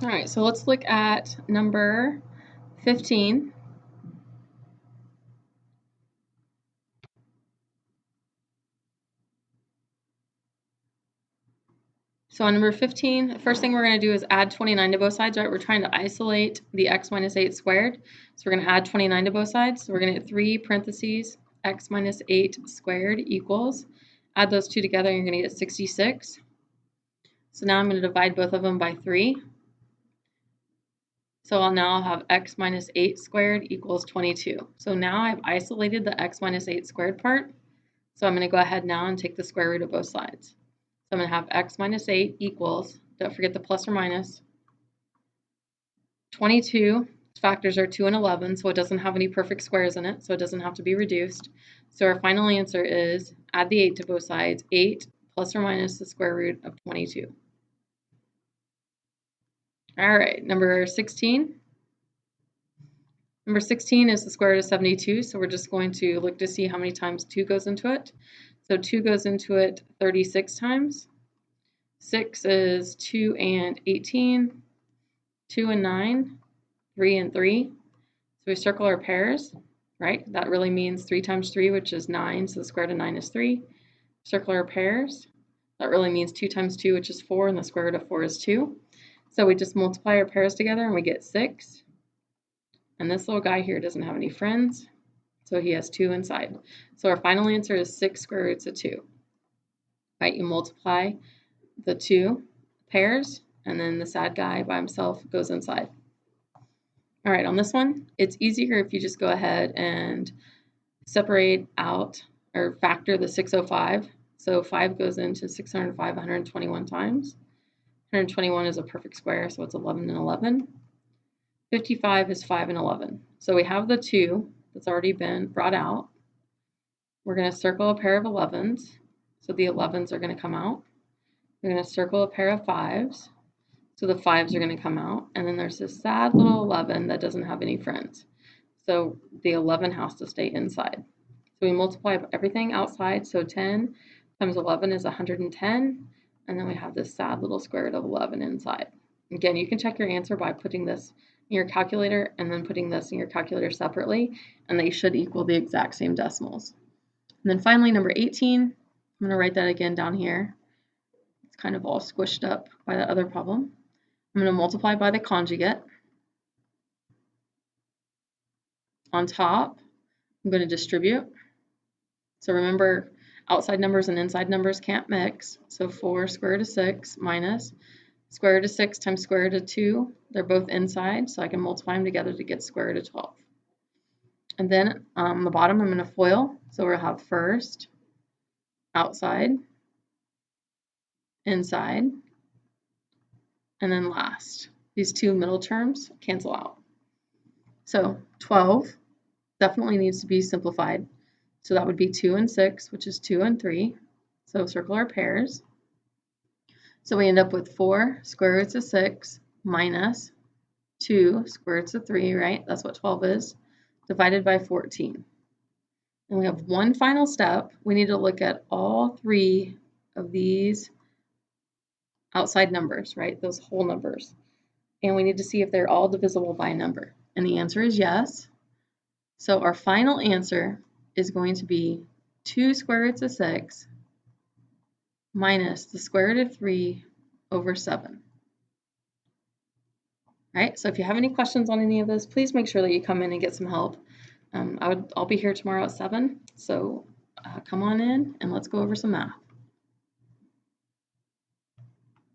All right, so let's look at number 15. So on number 15, the first thing we're going to do is add 29 to both sides, right? We're trying to isolate the x minus 8 squared. So we're going to add 29 to both sides. So we're going to get 3 parentheses x minus 8 squared equals. Add those two together, and you're going to get 66. So now I'm going to divide both of them by 3. So I'll now have x minus 8 squared equals 22. So now I've isolated the x minus 8 squared part. So I'm going to go ahead now and take the square root of both sides. So I'm going to have x minus 8 equals, don't forget the plus or minus, 22. Factors are 2 and 11, so it doesn't have any perfect squares in it, so it doesn't have to be reduced. So our final answer is, add the 8 to both sides, 8 plus or minus the square root of 22. All right, number 16. Number 16 is the square root of 72, so we're just going to look to see how many times 2 goes into it. So 2 goes into it 36 times. 6 is 2 and 18, 2 and 9, 3 and 3. So we circle our pairs, right? That really means 3 times 3, which is 9, so the square root of 9 is 3. Circle our pairs. That really means 2 times 2, which is 4, and the square root of 4 is 2. So we just multiply our pairs together and we get 6. And this little guy here doesn't have any friends, so he has 2 inside. So our final answer is 6 square roots of 2. Right, you multiply the 2 pairs, and then the sad guy by himself goes inside. All right, on this one, it's easier if you just go ahead and separate out or factor the 605. So 5 goes into 605 121 times. 121 is a perfect square, so it's 11 and 11. 55 is 5 and 11. So we have the 2 that's already been brought out. We're going to circle a pair of 11s. So the 11s are going to come out. We're going to circle a pair of 5s. So the 5s are going to come out. And then there's this sad little 11 that doesn't have any friends. So the 11 has to stay inside. So we multiply everything outside. So 10 times 11 is 110. And then we have this sad little square root of 11 inside. Again, you can check your answer by putting this in your calculator and then putting this in your calculator separately, and they should equal the exact same decimals. And then finally, number 18, I'm going to write that again down here. It's kind of all squished up by the other problem. I'm going to multiply by the conjugate. On top, I'm going to distribute. So remember, outside numbers and inside numbers can't mix. So 4 square root of 6 minus square root of 6 times square root of 2. They're both inside, so I can multiply them together to get square root of 12. And then on the bottom, I'm going to FOIL. So we'll have first, outside, inside, and then last. These two middle terms cancel out. So 12 definitely needs to be simplified. So that would be 2 and 6, which is 2 and 3. So circle our pairs. So we end up with 4 square roots of 6 minus 2 square roots of 3, right? That's what 12 is, divided by 14. And we have one final step. We need to look at all 3 of these outside numbers, right? Those whole numbers. And we need to see if they're all divisible by a number. And the answer is yes. So our final answer is going to be 2 square roots of 6 minus the square root of 3 over 7. Right, so if you have any questions on any of this, please make sure that you come in and get some help. I'll be here tomorrow at 7, so come on in and let's go over some math.